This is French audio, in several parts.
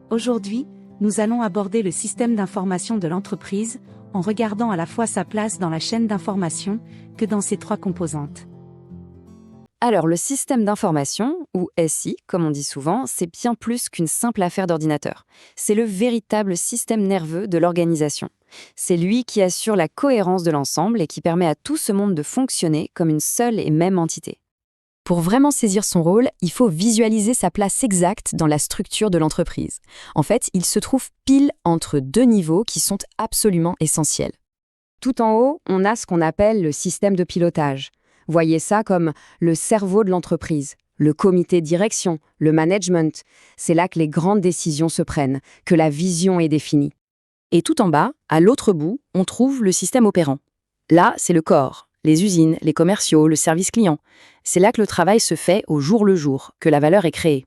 Aujourd'hui, nous allons aborder le système d'information de l'entreprise, en regardant à la fois sa place dans la chaîne d'information que dans ses trois composantes. Alors, le système d'information, ou SI, comme on dit souvent, c'est bien plus qu'une simple affaire d'ordinateur. C'est le véritable système nerveux de l'organisation. C'est lui qui assure la cohérence de l'ensemble et qui permet à tout ce monde de fonctionner comme une seule et même entité. Pour vraiment saisir son rôle, il faut visualiser sa place exacte dans la structure de l'entreprise. En fait, il se trouve pile entre deux niveaux qui sont absolument essentiels. Tout en haut, on a ce qu'on appelle le système de pilotage. Voyez ça comme le cerveau de l'entreprise, le comité de direction, le management. C'est là que les grandes décisions se prennent, que la vision est définie. Et tout en bas, à l'autre bout, on trouve le système opérant. Là, c'est le corps, les usines, les commerciaux, le service client. C'est là que le travail se fait au jour le jour, que la valeur est créée.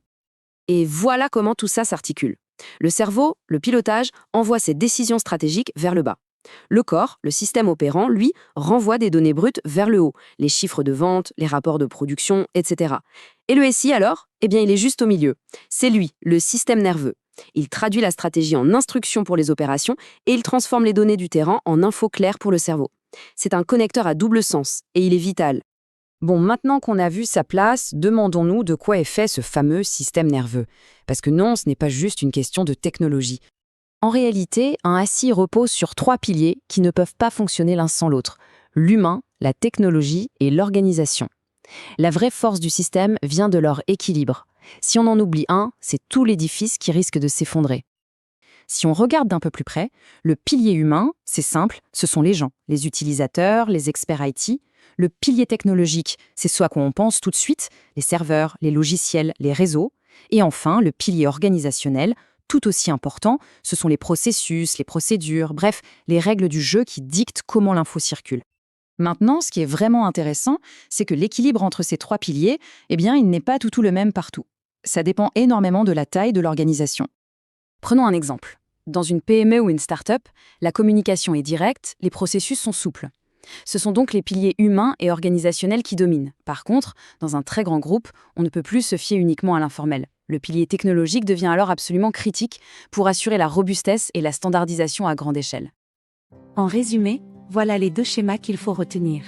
Et voilà comment tout ça s'articule. Le cerveau, le pilotage, envoie ses décisions stratégiques vers le bas. Le corps, le système opérant, lui, renvoie des données brutes vers le haut, les chiffres de vente, les rapports de production, etc. Et le SI alors? Eh bien, il est juste au milieu. C'est lui, le système nerveux. Il traduit la stratégie en instructions pour les opérations et il transforme les données du terrain en infos claires pour le cerveau. C'est un connecteur à double sens et il est vital. Bon, maintenant qu'on a vu sa place, demandons-nous de quoi est fait ce fameux système nerveux. Parce que non, ce n'est pas juste une question de technologie. En réalité, un SI repose sur trois piliers qui ne peuvent pas fonctionner l'un sans l'autre: l'humain, la technologie et l'organisation. La vraie force du système vient de leur équilibre. Si on en oublie un, c'est tout l'édifice qui risque de s'effondrer. Si on regarde d'un peu plus près, le pilier humain, c'est simple, ce sont les gens, les utilisateurs, les experts IT. Le pilier technologique, c'est ce à quoi on pense tout de suite, les serveurs, les logiciels, les réseaux. Et enfin, le pilier organisationnel, tout aussi important, ce sont les processus, les procédures, bref, les règles du jeu qui dictent comment l'info circule. Maintenant, ce qui est vraiment intéressant, c'est que l'équilibre entre ces trois piliers, eh bien, il n'est pas tout le même partout. Ça dépend énormément de la taille de l'organisation. Prenons un exemple. Dans une PME ou une start-up, la communication est directe, les processus sont souples. Ce sont donc les piliers humains et organisationnels qui dominent. Par contre, dans un très grand groupe, on ne peut plus se fier uniquement à l'informel. Le pilier technologique devient alors absolument critique pour assurer la robustesse et la standardisation à grande échelle. En résumé, voilà les deux schémas qu'il faut retenir.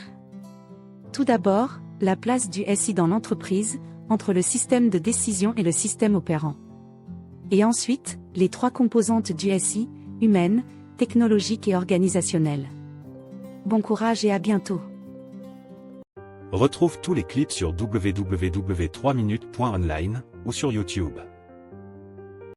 Tout d'abord, la place du SI dans l'entreprise, entre le système de décision et le système opérant. Et ensuite, les trois composantes du SI, humaine, technologique et organisationnelle. Bon courage et à bientôt. Retrouve tous les clips sur www.3minutes.online ou sur YouTube.